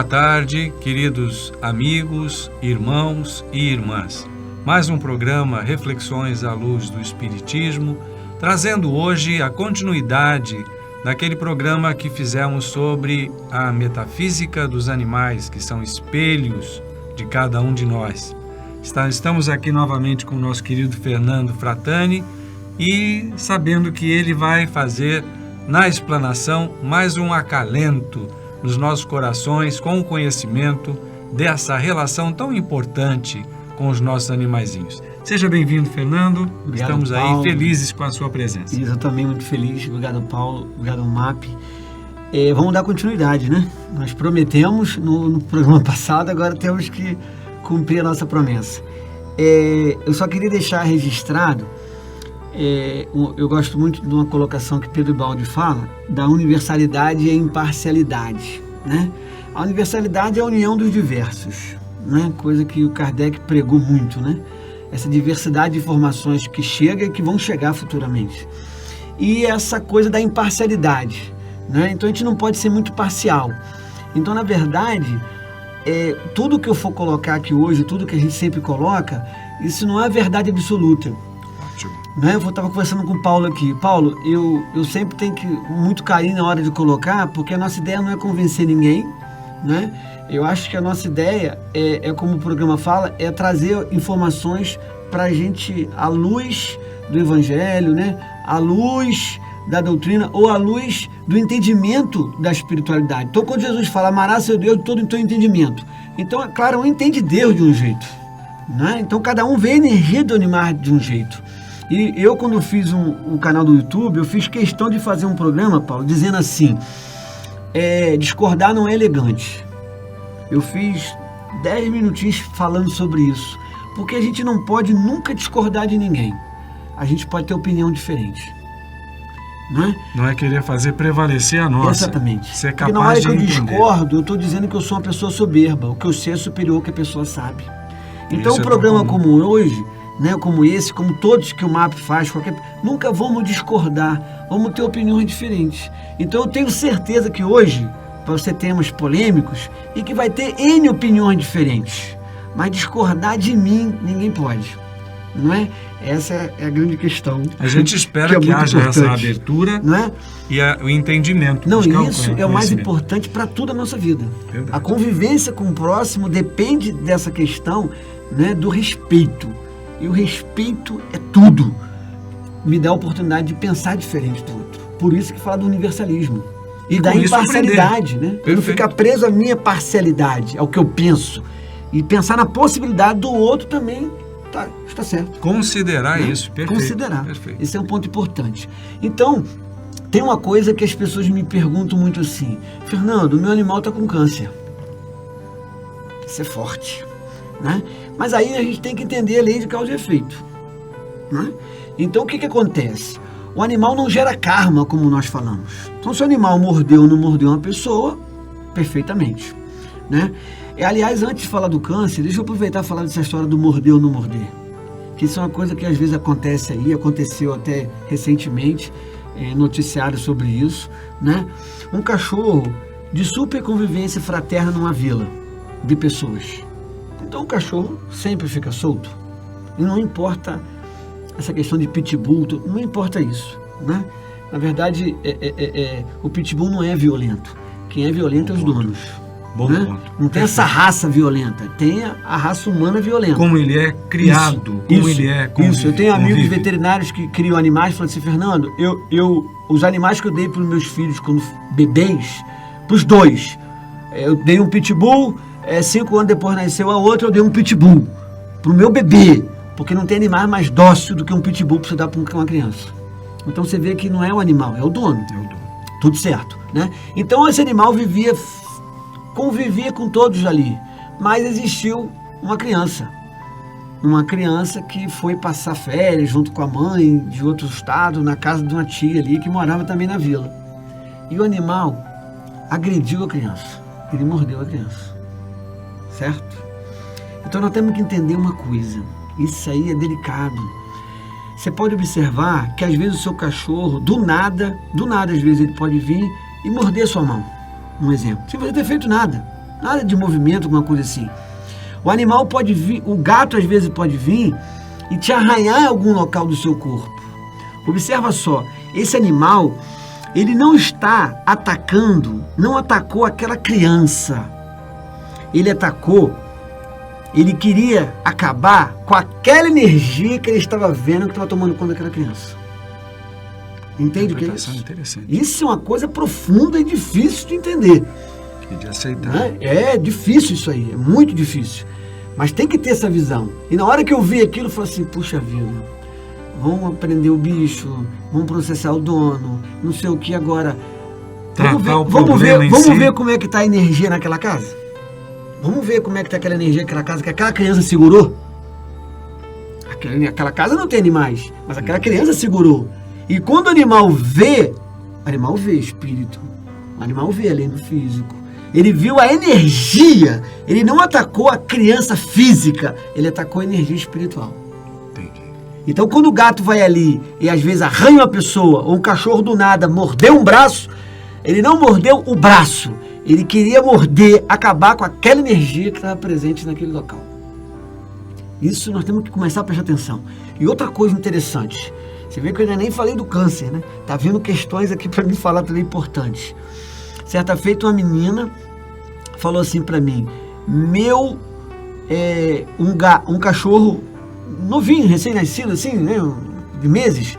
boa tarde, queridos amigos, irmãos e irmãs. Mais um programa Reflexões à Luz do Espiritismo, trazendo hoje a continuidade daquele programa que fizemos sobre a metafísica dos animais, que são espelhos de cada um de nós. Estamos aqui novamente com o nosso querido Fernando Fratani e sabendo que ele vai fazer na explanação mais um acalento nos nossos corações com o conhecimento dessa relação tão importante com os nossos animaizinhos. Seja bem-vindo, Fernando. Obrigado, estamos aí Paulo. felizes com a sua presença. Eu também muito feliz. Obrigado, Paulo. Obrigado, MAP. Vamos dar continuidade, né? Nós prometemos no programa passado, agora temos que cumprir a nossa promessa. Eu só queria deixar registrado, eu gosto muito de uma colocação que Pedro Baldi fala, da universalidade e a imparcialidade, né? A universalidade é a união dos diversos, né? Coisa que o Kardec pregou muito, né? Essa diversidade de informações que chega e que vão chegar futuramente. E essa coisa da imparcialidade, né? Então a gente não pode ser muito parcial. Então, na verdade, tudo que eu for colocar aqui hoje, tudo que a gente sempre coloca, isso não é verdade absoluta. Né? Eu estava conversando com o Paulo aqui. Paulo, eu sempre tenho muito carinho na hora de colocar, porque a nossa ideia não é convencer ninguém, né? Eu acho que a nossa ideia como o programa fala, é trazer informações para a gente à luz do Evangelho, né? À luz da doutrina ou à luz do entendimento da espiritualidade. Então, quando Jesus fala, amarás seu Deus de todo o teu entendimento. Então, é claro, um entende Deus de um jeito, né? Então, cada um vê a energia do animal de um jeito. E eu, quando fiz um canal do YouTube, eu fiz questão de fazer um programa, Paulo, dizendo assim, discordar não é elegante. Eu fiz 10 minutinhos falando sobre isso, porque a gente não pode nunca discordar de ninguém. A gente pode ter opinião diferente. Né? Não é querer fazer prevalecer a nossa. Exatamente. Ser porque na hora capaz que eu de entender. discordo, eu estou dizendo que eu sou uma pessoa soberba. O que eu sei é superior ao que a pessoa sabe. Então, Isso um é programa tão comum. como hoje, né, como esse, como todos que o MAP faz, nunca vamos discordar, vamos ter opiniões diferentes. Então, eu tenho certeza que hoje, para você temas polêmicos, e que vai ter N opiniões diferentes. Mas discordar de mim, ninguém pode. Não é? Essa é a grande questão. A gente espera que muito haja essa importante, abertura, não é? e o entendimento. Não, buscar isso é o mais conhecimento. importante para toda a nossa vida. Verdade. A convivência com o próximo depende dessa questão, né, do respeito. E o respeito é tudo. Me dá a oportunidade de pensar diferente do outro. Por isso que fala do universalismo. E da com isso imparcialidade, aprender. né? Eu não Perfeito. ficar preso à minha parcialidade, ao que eu penso. E pensar na possibilidade do outro também está certo. Considerar Né? isso, perfeito. Considerar. Perfeito. Esse é um ponto importante. Então, tem uma coisa que as pessoas me perguntam muito assim, Fernando, meu animal está com câncer. Isso é forte, né? Mas aí a gente tem que entender a lei de causa e efeito, né? Então, o que acontece? O animal não gera karma, como nós falamos. Então, se o animal mordeu ou não mordeu uma pessoa, perfeitamente, né? Aliás, antes de falar do câncer, deixa eu aproveitar e falar dessa história do morder ou não morder. Que isso é uma coisa que às vezes acontece aí, aconteceu até recentemente, noticiário sobre isso, né? Um cachorro de super convivência fraterna numa vila de pessoas. Então o cachorro sempre fica solto. E não importa essa questão de pitbull, não importa isso, né? Na verdade, o pitbull não é violento. Quem é violento é os donos. Bom Né? ponto. Não tem essa raça violenta, tem a raça humana violenta. Como ele é criado, como ele é Isso, eu tenho amigos convive. veterinários que criam animais, falam assim, Fernando, os animais que eu dei para os meus filhos quando bebês, para os dois, eu dei um pitbull, 5 anos depois nasceu a outra, eu dei um pitbull para o meu bebê, porque não tem animal mais dócil do que um pitbull para você dar para uma criança. Então você vê que não é o animal, é o dono. É o dono. Tudo certo, né? Então esse animal convivia com todos ali, mas existiu uma criança que foi passar férias junto com a mãe de outro estado, na casa de uma tia ali, que morava também na vila. E o animal agrediu a criança, ele mordeu a criança, certo? Então nós temos que entender uma coisa, isso aí é delicado. Você pode observar que às vezes o seu cachorro, do nada às vezes ele pode vir e morder a sua mão. Um exemplo, sem você ter feito nada. nada de movimento, alguma coisa assim. O animal pode vir, o gato às vezes pode vir e te arranhar em algum local do seu corpo. Observa só, esse animal, ele não está atacando, não atacou aquela criança. Ele queria acabar com aquela energia que ele estava vendo que estava tomando conta daquela criança. Entende o que é isso? Interessante. Isso é uma coisa profunda e difícil de entender. E de aceitar. É difícil isso aí, é muito difícil. Mas tem que ter essa visão. E na hora que eu vi aquilo, eu falei assim, puxa vida, vamos prender o bicho, vamos processar o dono, não sei o que agora. Vamos ver como é que está a energia naquela casa? Vamos ver como é que está aquela energia naquela casa que aquela criança segurou? Aquela casa não tem animais, mas aquela criança segurou. E quando o animal vê espírito, o animal vê além do físico. Ele viu a energia, ele não atacou a criança física, ele atacou a energia espiritual. Entendi. Então quando o gato vai ali e às vezes arranha uma pessoa, ou um cachorro do nada mordeu um braço, ele não mordeu o braço, ele queria morder, acabar com aquela energia que estava presente naquele local. Isso nós temos que começar a prestar atenção. E outra coisa interessante, você vê que eu ainda nem falei do câncer, né? Tá vindo questões aqui para mim falar também importantes. Certa feita uma menina falou assim para mim, um cachorro novinho, recém-nascido assim, né, de meses,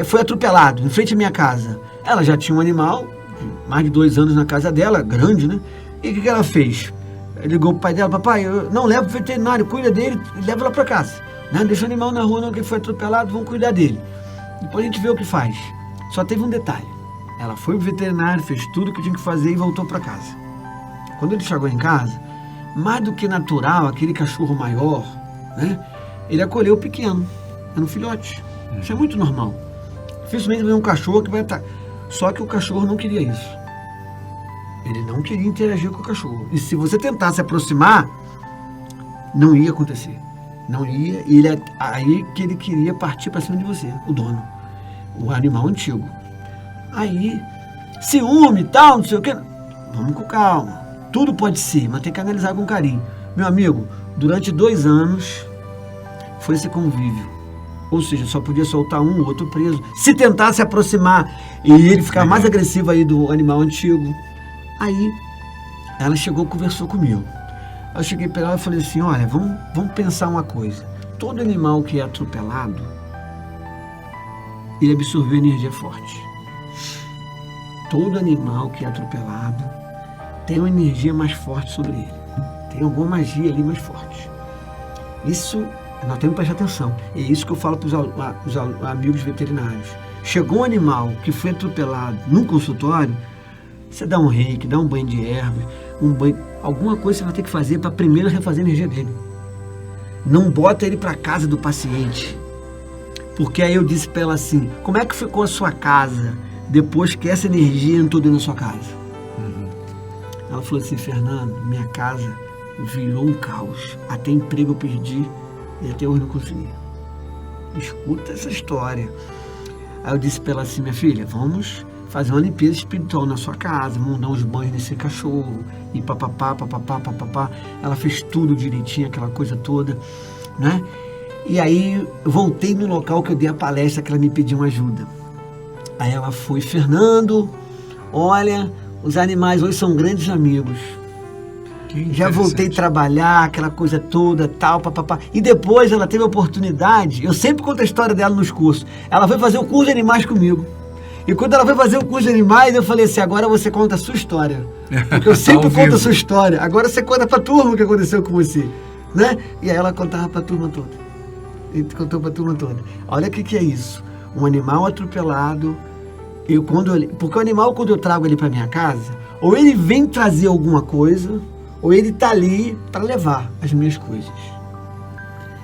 foi atropelado em frente à minha casa. Ela já tinha um animal, mais de 2 anos na casa dela, grande, né? E o que ela fez? Ligou pro pai dela, papai, eu não levo pro veterinário, cuida dele e leva lá para casa. Não deixa o animal na rua não, que ele foi atropelado, vamos cuidar dele. Depois a gente vê o que faz. Só teve um detalhe. Ela foi pro veterinário, fez tudo o que tinha que fazer e voltou para casa. Quando ele chegou em casa, mais do que natural, aquele cachorro maior, né? Ele acolheu o pequeno. Era um filhote. Isso é muito normal. Dificilmente vai um cachorro que vai estar... Só que o cachorro não queria isso. Ele não queria interagir com o cachorro. E se você tentar se aproximar, não ia acontecer. Não ia. E aí que ele queria partir para cima de você, o dono. O animal antigo. Aí, ciúme e tal, não sei o quê. Vamos com calma. Tudo pode ser, mas tem que analisar com carinho. Meu amigo, durante 2 anos foi esse convívio. Ou seja, só podia soltar um, o outro preso. Se tentar se aproximar e ele ficar mais agressivo aí do animal antigo. Aí, ela chegou e conversou comigo. Eu cheguei para ela e falei assim, olha, vamos pensar uma coisa. Todo animal que é atropelado, ele absorveu energia forte. Todo animal que é atropelado tem uma energia mais forte sobre ele. Tem alguma magia ali mais forte. Isso, nós temos que prestar atenção. É isso que eu falo para os amigos veterinários. Chegou um animal que foi atropelado num consultório, você dá um reiki, dá um banho de erva, alguma coisa você vai ter que fazer para primeiro refazer a energia dele. Não bota ele para casa do paciente. Porque aí eu disse para ela assim, como é que ficou a sua casa depois que essa energia entrou dentro da sua casa? Ela falou assim, Fernando, minha casa virou um caos. Até emprego eu perdi e até hoje não consegui. Escuta essa história. Aí eu disse para ela assim, minha filha, vamos fazer uma limpeza espiritual na sua casa, vamos dar uns banhos nesse cachorro, e papapá. Ela fez tudo direitinho, aquela coisa toda, né? E aí eu voltei no local que eu dei a palestra, que ela me pediu uma ajuda. Aí ela foi, Fernando, olha, os animais hoje são grandes amigos. Já voltei a trabalhar, aquela coisa toda, tal, papapá. E depois ela teve a oportunidade, eu sempre conto a história dela nos cursos, ela foi fazer o curso de animais comigo. E quando ela foi fazer o curso de animais, eu falei assim, agora você conta a sua história. Porque eu sempre conto a sua história. Agora você conta pra turma o que aconteceu com você. Né? E aí ela contava pra turma toda. E contou pra turma toda. Olha o que é isso. Um animal atropelado. Porque o animal, quando eu trago ele pra minha casa, ou ele vem trazer alguma coisa, ou ele tá ali para levar as minhas coisas.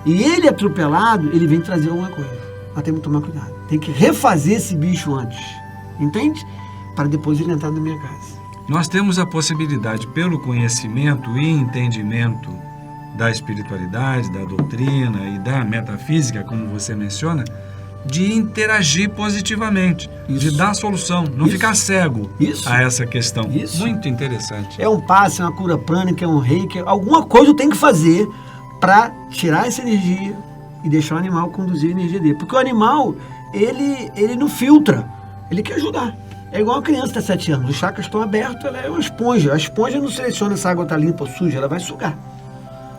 E ele atropelado, ele vem trazer alguma coisa. Nós temos que tomar cuidado. Tem que refazer esse bicho antes. Entende? Para depois ele entrar na minha casa. Nós temos a possibilidade, pelo conhecimento e entendimento da espiritualidade, da doutrina e da metafísica, como você menciona, de interagir positivamente, de dar solução, não ficar cego a essa questão. Muito interessante. É um passe, é uma cura prânica, é um reiki, alguma coisa eu tenho que fazer para tirar essa energia e deixar o animal conduzir a energia dele. Porque o animal, ele não filtra, ele quer ajudar. É igual uma criança que está 7 anos, os chakras estão abertos, ela é uma esponja. A esponja não seleciona se a água está limpa ou suja, ela vai sugar.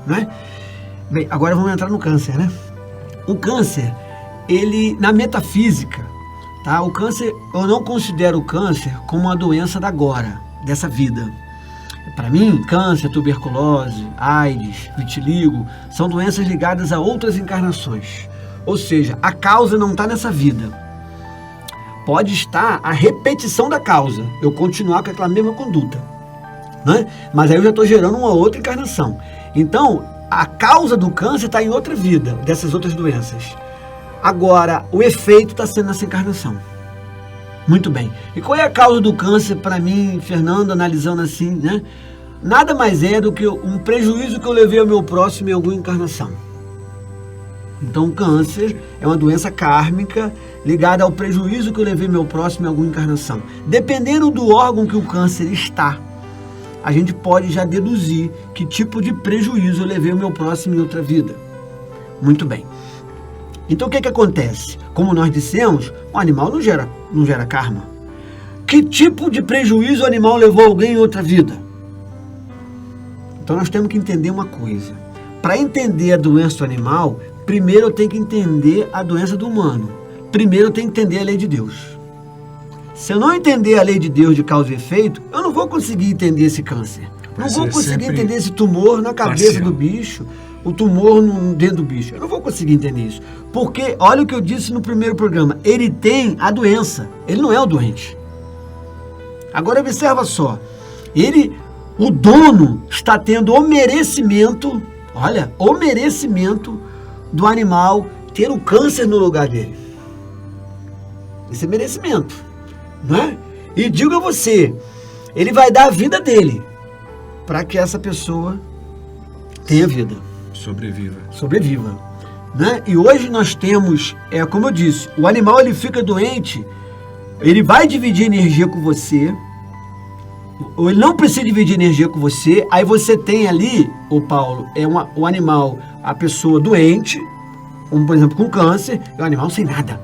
Né? Bem, agora vamos entrar no câncer, né? O câncer, ele, na metafísica, tá? O câncer, eu não considero o câncer como uma doença da agora, dessa vida. Para mim, câncer, tuberculose, AIDS, vitiligo, são doenças ligadas a outras encarnações. Ou seja, a causa não está nessa vida. Pode estar a repetição da causa, eu continuar com aquela mesma conduta, né? Mas aí eu já estou gerando uma outra encarnação. Então, a causa do câncer está em outra vida, dessas outras doenças. Agora, o efeito está sendo nessa encarnação. Muito bem. E qual é a causa do câncer para mim, Fernando, analisando assim, né? Nada mais é do que um prejuízo que eu levei ao meu próximo em alguma encarnação. Então, o câncer é uma doença kármica ligada ao prejuízo que eu levei ao meu próximo em alguma encarnação. Dependendo do órgão que o câncer está, a gente pode já deduzir que tipo de prejuízo eu levei ao meu próximo em outra vida. Muito bem. Então, o que acontece? Como nós dissemos, o animal não gera karma. Que tipo de prejuízo o animal levou alguém em outra vida? Então, nós temos que entender uma coisa. Para entender a doença do animal, primeiro eu tenho que entender a doença do humano. Primeiro eu tenho que entender a lei de Deus. Se eu não entender a lei de Deus de causa e efeito, eu não vou conseguir entender esse câncer. Não vou conseguir entender esse tumor na cabeça do bicho, o tumor dentro do bicho. Eu não vou conseguir entender isso. Porque, olha o que eu disse no primeiro programa, ele tem a doença, ele não é o doente. Agora observa só, o dono está tendo o merecimento, olha, o merecimento do animal ter o câncer no lugar dele. Esse é merecimento, não é? E digo a você, ele vai dar a vida dele para que essa pessoa tenha vida. Sobreviva. Né? E hoje nós temos, como eu disse, o animal ele fica doente, ele vai dividir energia com você, ou ele não precisa dividir energia com você, aí você tem ali, Paulo, o animal, a pessoa doente, como por exemplo com câncer, e o animal sem nada.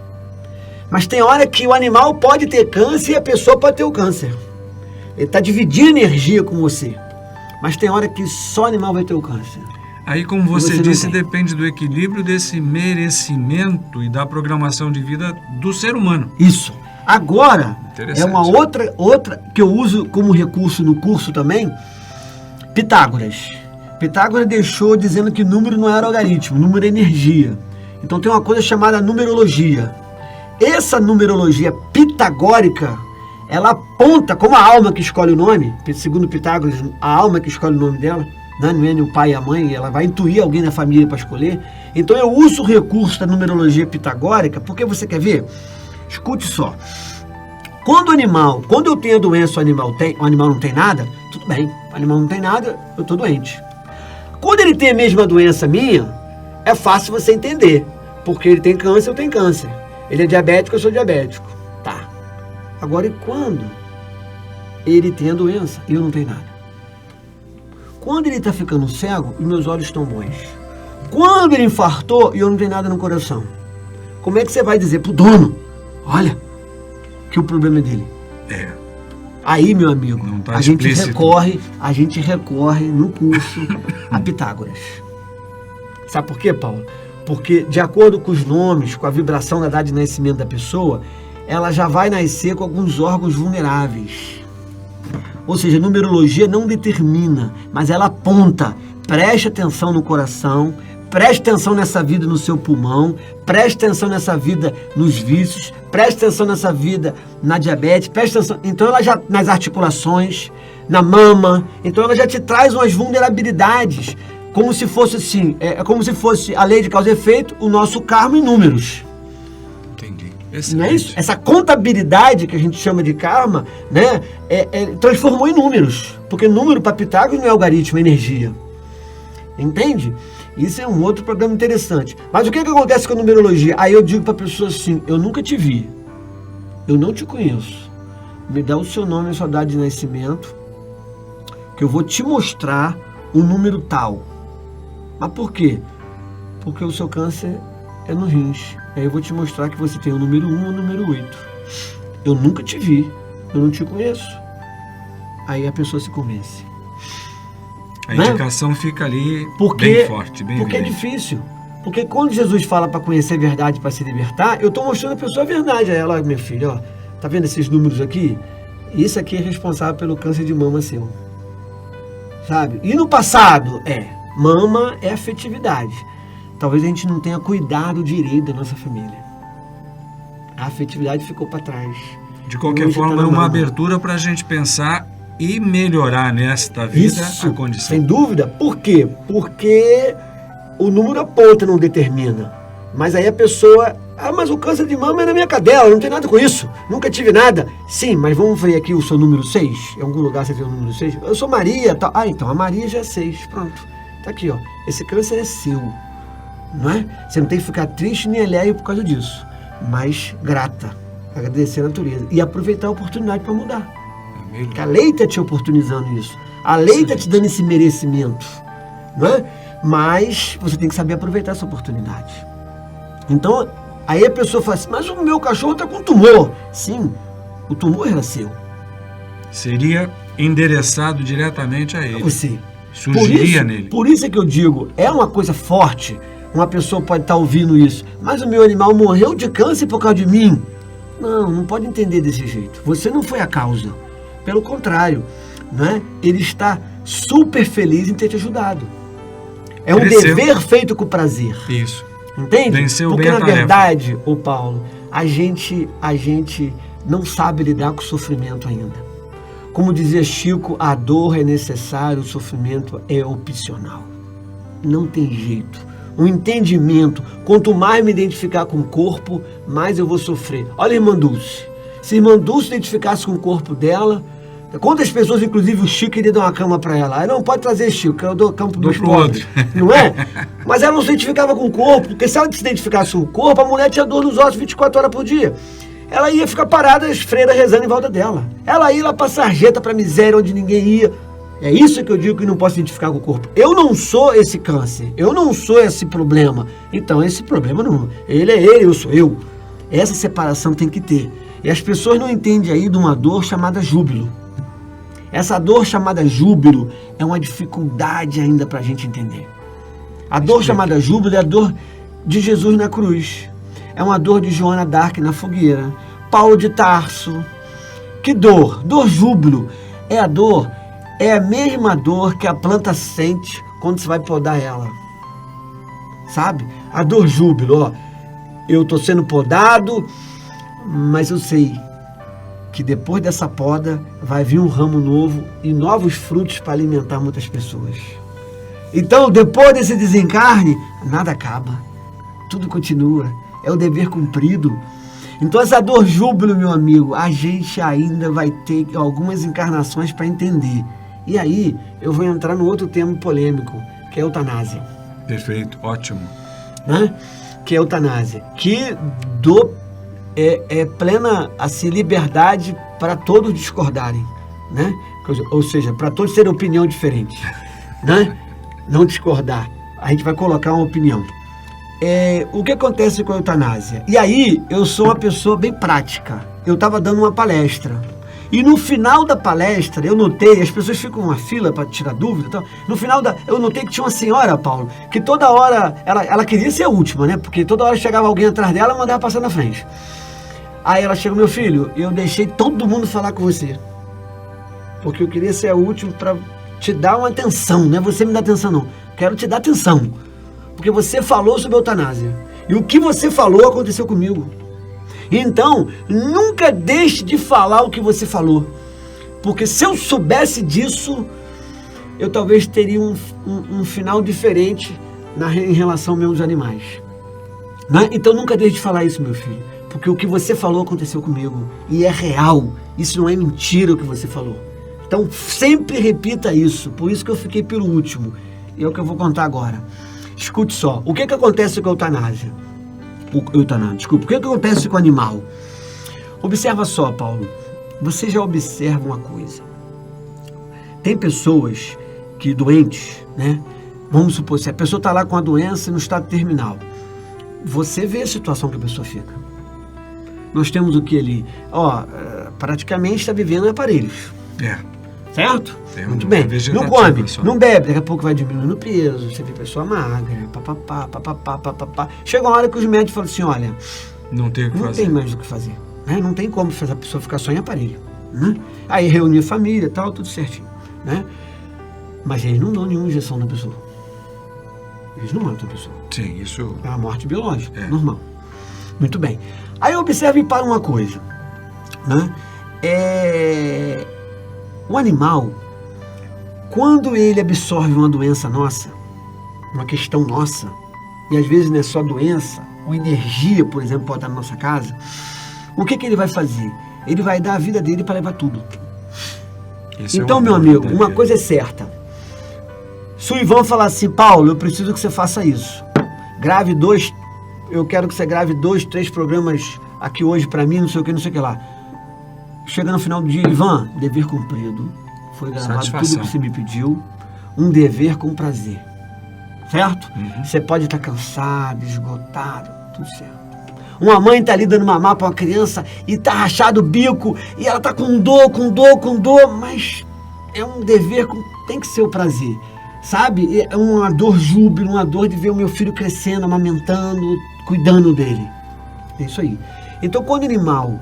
Mas tem hora que o animal pode ter câncer e a pessoa pode ter o câncer. Ele está dividindo energia com você. Mas tem hora que só o animal vai ter o câncer. Aí, como você disse, depende do equilíbrio desse merecimento e da programação de vida do ser humano. Isso. Agora, é uma outra que eu uso como recurso no curso também, Pitágoras. Pitágoras deixou dizendo que número não era algarismo, número é energia. Então tem uma coisa chamada numerologia. Essa numerologia pitagórica, ela aponta como a alma que escolhe o nome, segundo Pitágoras, a alma que escolhe o nome dela, não é nem o pai e a mãe, ela vai intuir alguém da família para escolher. Então eu uso o recurso da numerologia pitagórica, porque você quer ver? Escute só. Quando eu tenho a doença, o animal não tem nada, tudo bem, o animal não tem nada, eu estou doente. Quando ele tem a mesma doença minha, é fácil você entender, porque ele tem câncer, eu tenho câncer. Ele é diabético, eu sou diabético. Tá. Agora, e quando ele tem a doença e eu não tenho nada? Quando ele está ficando cego e meus olhos estão bons? Quando ele infartou e eu não tenho nada no coração? Como é que você vai dizer pro dono, olha, que o problema é dele? Aí, meu amigo, a gente recorre no curso a Pitágoras. Sabe por quê, Paulo? Porque, de acordo com os nomes, com a vibração da data de nascimento da pessoa, ela já vai nascer com alguns órgãos vulneráveis. Ou seja, a numerologia não determina, mas ela aponta. Preste atenção no coração, preste atenção nessa vida no seu pulmão, preste atenção nessa vida nos vícios, preste atenção nessa vida na diabetes, preste atenção. Então ela já, nas articulações, na mama, então ela já te traz umas vulnerabilidades, como se fosse assim, como se fosse a lei de causa e efeito, o nosso karma em números. Entendi. Não é isso? Essa contabilidade que a gente chama de karma, né, transformou em números, porque número para Pitágoras não é algarismo, é energia. Entende? Isso é um outro programa interessante. Mas o que acontece com a numerologia? Aí eu digo para a pessoa assim, eu nunca te vi, eu não te conheço, me dá o seu nome e a sua data de nascimento, que eu vou te mostrar o número tal. Mas por quê? Porque o seu câncer é no rins. Aí eu vou te mostrar que você tem o número 1 e o número 8. Eu nunca te vi, eu não te conheço. Aí a pessoa se convence. A indicação fica ali bem forte, bem porque evidente. É difícil. Porque quando Jesus fala para conhecer a verdade, para se libertar, eu estou mostrando a pessoa a verdade a ela. Olha, minha filha, ó, tá vendo esses números aqui? Isso aqui é responsável pelo câncer de mama seu. Sabe? E no passado, mama é afetividade. Talvez a gente não tenha cuidado direito da nossa família. A afetividade ficou para trás. De qualquer forma, é uma abertura para a gente pensar e melhorar nesta vida a condição. Sem dúvida. Por quê? Porque o número aponta, não determina. Mas aí a pessoa... mas o câncer de mama é na minha cadela, não tem nada com isso. Nunca tive nada. Sim, mas vamos ver aqui o seu número 6? Em algum lugar você tem o número 6? Eu sou Maria, tal. Então a Maria já é 6. Pronto. Tá aqui, ó. Esse câncer é seu. Não é? Você não tem que ficar triste nem alheio por causa disso. Mas grata. Agradecer a natureza. E aproveitar a oportunidade para mudar. Porque a lei está te oportunizando isso. A lei está te dando esse merecimento. Não é? Mas você tem que saber aproveitar essa oportunidade. Então, aí a pessoa fala assim, mas o meu cachorro está com tumor. Sim, o tumor era seu. Seria endereçado diretamente a ele. Você. Surgiria nele. Por isso é que eu digo, é uma coisa forte. Uma pessoa pode estar ouvindo isso. Mas o meu animal morreu de câncer por causa de mim. Não pode entender desse jeito. Você não foi a causa. Pelo contrário, né? Ele está super feliz em ter te ajudado. É um dever feito com prazer. Isso. Entende? Venceu Porque bem a na tarefa. verdade, ô Paulo, a gente não sabe lidar com o sofrimento ainda. Como dizia Chico, a dor é necessária, o sofrimento é opcional. Não tem jeito. O entendimento, quanto mais me identificar com o corpo, mais eu vou sofrer. Olha a irmã Dulce. Se a irmã Dulce se identificasse com o corpo dela, quantas pessoas, inclusive o Chico, queria dar uma cama para ela? Aí não pode trazer Chico, que eu dou cama para os pobres. Não é? Mas ela não se identificava com o corpo, porque se ela se identificasse com o corpo, a mulher tinha dor nos ossos 24 horas por dia. Ela ia ficar parada, as freiras rezando em volta dela. Ela ia lá para sarjeta, para miséria, onde ninguém ia. É isso que eu digo que não posso identificar com o corpo. Eu não sou esse câncer, eu não sou esse problema. Então esse problema não, ele é ele, eu sou eu. Essa separação tem que ter. E as pessoas não entendem aí de uma dor chamada júbilo. Essa dor chamada júbilo é uma dificuldade ainda para a gente entender. A dor chamada júbilo é a dor de Jesus na cruz. É uma dor de Joana d'Arc na fogueira. Paulo de Tarso. Que dor? Dor júbilo. É a dor, é a mesma dor que a planta sente quando você vai podar ela. Sabe? A dor júbilo, ó. Eu estou sendo podado, mas eu sei que depois dessa poda vai vir um ramo novo e novos frutos para alimentar muitas pessoas. Então, depois desse desencarne, nada acaba. Tudo continua. É o dever cumprido. Então, essa dor júbilo, meu amigo, a gente ainda vai ter algumas encarnações para entender. E aí, eu vou entrar no outro tema polêmico, que é a eutanásia. Perfeito, ótimo. Né? Que é a eutanásia. Que é plena assim, liberdade para todos discordarem, né? Ou seja, para todos terem opinião diferente, né? Não discordar. A gente vai colocar uma opinião. O que acontece com a eutanásia? E aí, eu sou uma pessoa bem prática. Eu estava dando uma palestra. E no final da palestra, eu notei, as pessoas ficam numa fila para tirar dúvida e tal. No final eu notei que tinha uma senhora, Paulo, que toda hora, ela queria ser a última, né? Porque toda hora chegava alguém atrás dela e mandava passar na frente. Aí ela chegou, meu filho, eu deixei todo mundo falar com você. Porque eu queria ser a última para te dar uma atenção, não é você me dar atenção não. Quero te dar atenção. Porque você falou sobre a eutanásia. E o que você falou aconteceu comigo. Então, nunca deixe de falar o que você falou. Porque se eu soubesse disso, eu talvez teria um final diferente em relação aos meus animais. Né? Então, nunca deixe de falar isso, meu filho. Porque o que você falou aconteceu comigo. E é real. Isso não é mentira o que você falou. Então, sempre repita isso. Por isso que eu fiquei pelo último. E é o que eu vou contar agora. Escute só, o que acontece com a eutanásia? O que acontece com o animal? Observa só, Paulo, você já observa uma coisa. Tem pessoas que doentes, né? Vamos supor, se a pessoa está lá com a doença no estado terminal, você vê a situação que a pessoa fica. Nós temos o que ali? Praticamente está vivendo em aparelhos. Certo? Muito bem. Não come, não bebe, daqui a pouco vai diminuindo o peso, você vê pessoa magra, papapá. Chega uma hora que os médicos falam assim, olha, não tem mais o que fazer. Né? Não tem como fazer a pessoa ficar só em aparelho. Né? Aí reunir a família, tal, tudo certinho. Né? Mas eles não dão nenhuma injeção na pessoa. Eles não matam a pessoa. Sim, isso... É uma morte biológica, normal. Muito bem. Aí observe para uma coisa. Né? O animal, quando ele absorve uma doença nossa, uma questão nossa, e às vezes não é só doença, ou energia, por exemplo, pode estar na nossa casa, o que ele vai fazer? Ele vai dar a vida dele para levar tudo. Então, meu amigo, uma coisa é certa. Se o Ivan falar assim, Paulo, eu preciso que você faça isso. Eu quero que você grave 2, 3 programas aqui hoje para mim, não sei o que lá. Chega no final do dia, Ivan, dever cumprido. Foi gravado tudo que você me pediu. Um dever com prazer. Certo? Você pode estar cansado, esgotado, tudo certo. Uma mãe está ali dando mamar para uma criança e está rachado o bico e ela está com dor, mas é um dever, tem que ser o prazer. Sabe? É uma dor júbilo, uma dor de ver o meu filho crescendo, amamentando, cuidando dele. É isso aí. Então, quando o animal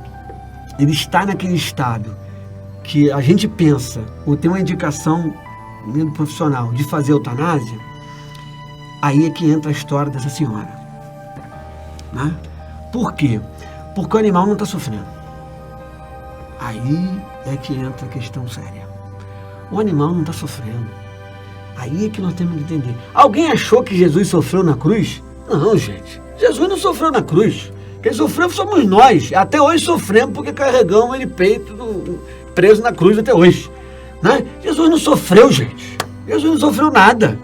ele está naquele estado que a gente pensa, ou tem uma indicação do profissional de fazer eutanásia, aí é que entra a história dessa senhora. Né? Por quê? Porque o animal não está sofrendo. Aí é que entra a questão séria. O animal não está sofrendo. Aí é que nós temos que entender. Alguém achou que Jesus sofreu na cruz? Não, gente. Jesus não sofreu na cruz. Quem sofreu somos nós. Até hoje sofremos porque carregamos ele preso na cruz até hoje. Né? Jesus não sofreu, gente. Jesus não sofreu nada.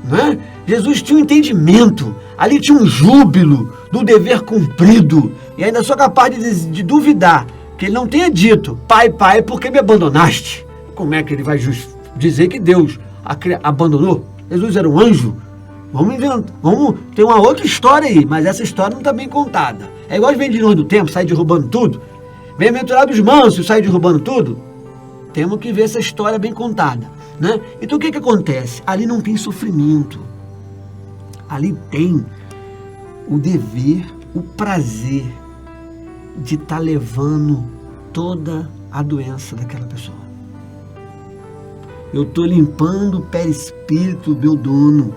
Né? Jesus tinha um entendimento. Ali tinha um júbilo do dever cumprido. E ainda sou capaz de duvidar que ele não tenha dito, pai, por que me abandonaste? Como é que ele vai dizer que Deus abandonou? Jesus era um anjo? Vamos ter uma outra história aí, mas essa história não está bem contada. É igual os vendedores do tempo, saem derrubando tudo. Bem-aventurados mansos, saem derrubando tudo. Temos que ver essa história bem contada. Né? Então o que acontece? Ali não tem sofrimento. Ali tem o dever, o prazer de estar levando toda a doença daquela pessoa. Eu estou limpando o perispírito do meu dono.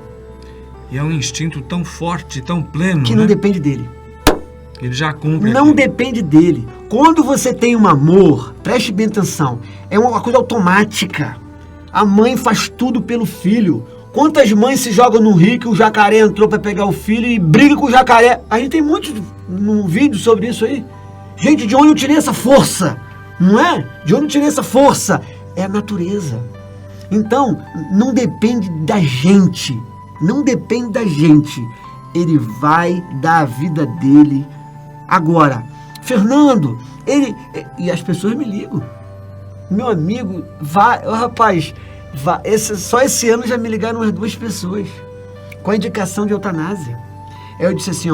E é um instinto tão forte, tão pleno, que não depende dele. Ele já cumpre. Não depende dele. Quando você tem um amor, preste bem atenção, é uma coisa automática. A mãe faz tudo pelo filho. Quantas mães se jogam no rio que o jacaré entrou para pegar o filho e briga com o jacaré? A gente tem muito no vídeo sobre isso aí. Gente, de onde eu tirei essa força? Não é? De onde eu tirei essa força? É a natureza. Então, não depende da gente. Não depende da gente. Ele vai dar a vida dele. Agora, Fernando, e as pessoas me ligam. Meu amigo, rapaz, só esse ano já me ligaram umas 2 pessoas com a indicação de eutanásia. Aí eu disse assim,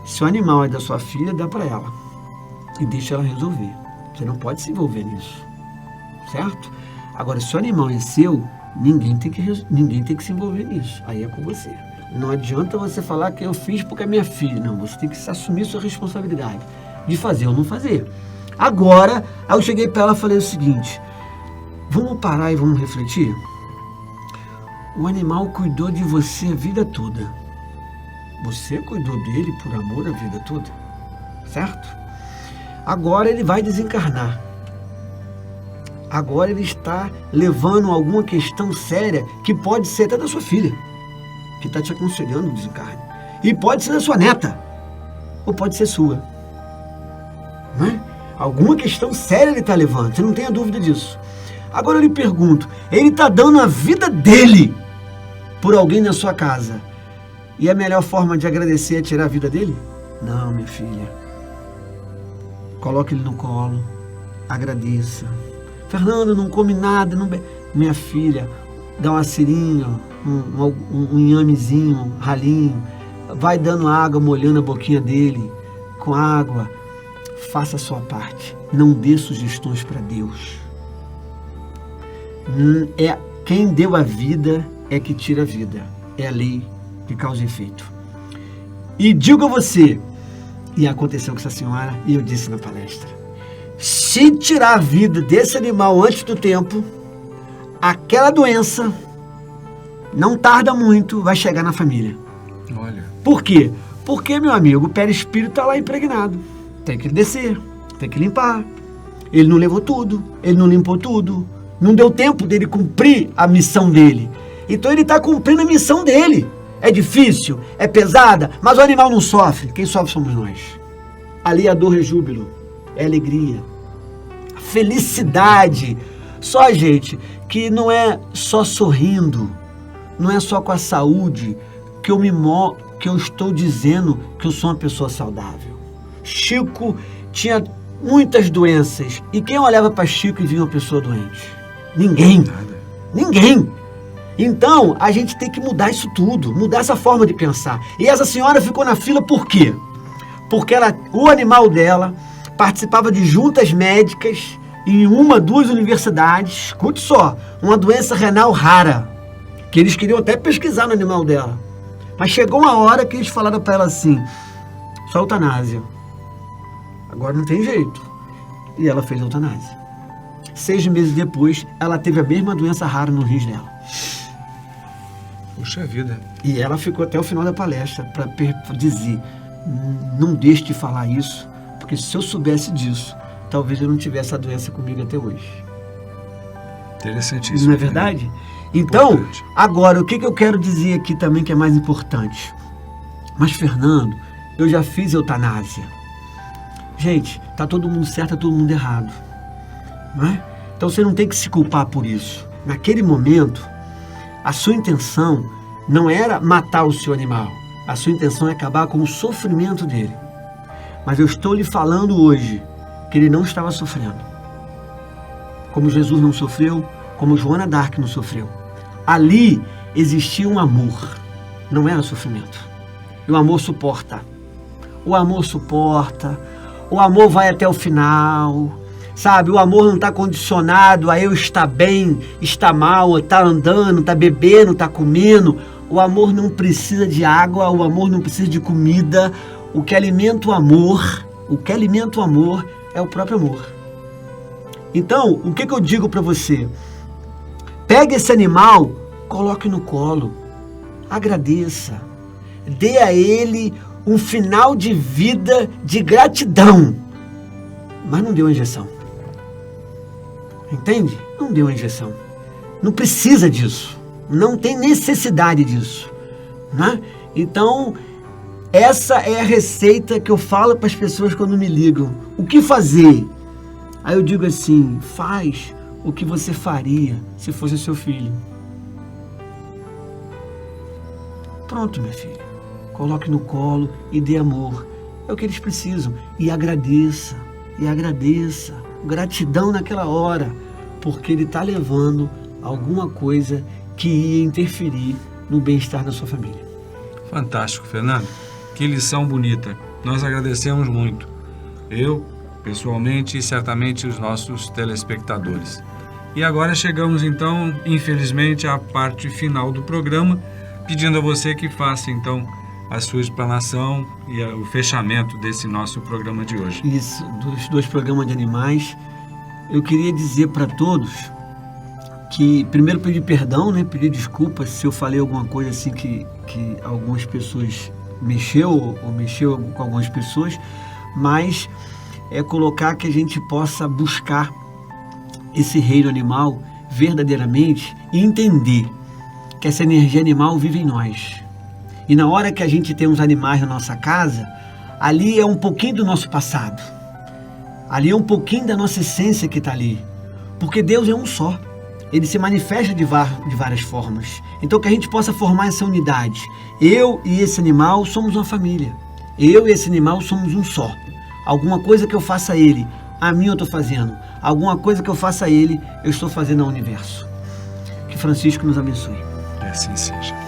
se o animal é da sua filha, dá para ela. E deixa ela resolver. Você não pode se envolver nisso. Certo? Agora, se o animal é seu, ninguém tem que se envolver nisso. Aí é com você. Não adianta você falar que eu fiz porque é minha filha. Não, você tem que assumir sua responsabilidade de fazer ou não fazer. Agora, aí eu cheguei para ela e falei o seguinte, vamos parar e vamos refletir? O animal cuidou de você a vida toda. Você cuidou dele por amor a vida toda. Certo? Agora ele vai desencarnar. Agora ele está levando alguma questão séria que pode ser até da sua filha, que está te aconselhando o desencarne. E pode ser da sua neta, ou pode ser sua. Não é? Alguma questão séria ele está levando, você não tenha dúvida disso. Agora eu lhe pergunto, ele está dando a vida dele por alguém na sua casa. E a melhor forma de agradecer é tirar a vida dele? Não, minha filha. Coloque ele no colo. Agradeça. Fernando, não come nada. Não Minha filha, dá uma serinha, um inhamezinho, um ralinho. Vai dando água, molhando a boquinha dele com água. Faça a sua parte. Não dê sugestões para Deus. Quem deu a vida é que tira a vida. É a lei de causa e efeito. E digo a você, e aconteceu com essa senhora, e eu disse na palestra, se tirar a vida desse animal antes do tempo, aquela doença, não tarda muito, vai chegar na família. Olha. Por quê? Porque, meu amigo, o perispírito está lá impregnado. Tem que descer, tem que limpar. Ele não levou tudo, ele não limpou tudo. Não deu tempo dele cumprir a missão dele. Então ele está cumprindo a missão dele. É difícil, é pesada, mas o animal não sofre. Quem sofre somos nós. Ali a dor é júbilo, é alegria, felicidade. Só, gente, que não é só sorrindo, não é só com a saúde que eu estou dizendo que eu sou uma pessoa saudável. Chico tinha muitas doenças. E quem olhava para Chico e via uma pessoa doente? Ninguém. Ninguém. Então, a gente tem que mudar isso tudo, mudar essa forma de pensar. E essa senhora ficou na fila por quê? Porque o animal dela participava de juntas médicas em 1, 2 universidades. Escute só, uma doença renal rara, que eles queriam até pesquisar no animal dela. Mas chegou uma hora que eles falaram para ela assim, só eutanásia. Agora não tem jeito. E ela fez a eutanásia. 6 meses depois, ela teve a mesma doença rara no rins dela. Puxa vida. E ela ficou até o final da palestra para dizer, não deixe de falar isso, porque se eu soubesse disso, talvez eu não tivesse a doença comigo até hoje. Interessantíssimo. Não é verdade? Então, agora, o que eu quero dizer aqui também que é mais importante? Mas, Fernando, eu já fiz eutanásia. Gente, tá todo mundo certo, tá todo mundo errado. Não é? Então você não tem que se culpar por isso. Naquele momento, a sua intenção não era matar o seu animal. A sua intenção é acabar com o sofrimento dele. Mas eu estou lhe falando hoje que ele não estava sofrendo. Como Jesus não sofreu, como Joana d'Arc não sofreu. Ali existia um amor, não era sofrimento. E o amor suporta. O amor suporta. O amor vai até o final. Sabe, o amor não está condicionado a eu estar bem, estar mal, estar andando, estar bebendo, estar comendo. O amor não precisa de água, o amor não precisa de comida. O que alimenta o amor é o próprio amor. Então, o que eu digo para você? Pegue esse animal, coloque no colo, agradeça, dê a ele um final de vida de gratidão, mas não dê uma injeção. Entende? Não dê uma injeção. Não precisa disso. Não tem necessidade disso. Né? Então, essa é a receita que eu falo para as pessoas quando me ligam. O que fazer? Aí eu digo assim, faz o que você faria se fosse seu filho. Pronto, minha filha. Coloque no colo e dê amor. É o que eles precisam. E agradeça. E agradeça. Gratidão naquela hora, porque ele está levando alguma coisa que ia interferir no bem-estar da sua família. Fantástico, Fernando. Que lição bonita. Nós agradecemos muito. Eu, pessoalmente, e certamente os nossos telespectadores. E agora chegamos, então, infelizmente, à parte final do programa, pedindo a você que faça, então, a sua explanação e o fechamento desse nosso programa de hoje. Isso, dos 2 programas de animais. Eu queria dizer para todos que, primeiro, pedir perdão, né? Pedir desculpas se eu falei alguma coisa assim que algumas pessoas mexeu com algumas pessoas, mas é colocar que a gente possa buscar esse reino animal verdadeiramente e entender que essa energia animal vive em nós. E na hora que a gente tem uns animais na nossa casa, ali é um pouquinho do nosso passado. Ali é um pouquinho da nossa essência que está ali. Porque Deus é um só. ele se manifesta de várias formas. Então que a gente possa formar essa unidade. Eu e esse animal somos uma família. Eu e esse animal somos um só. Alguma coisa que eu faça a ele, a mim eu estou fazendo. Alguma coisa que eu faça a ele, eu estou fazendo ao universo. Que Francisco nos abençoe. Que assim seja.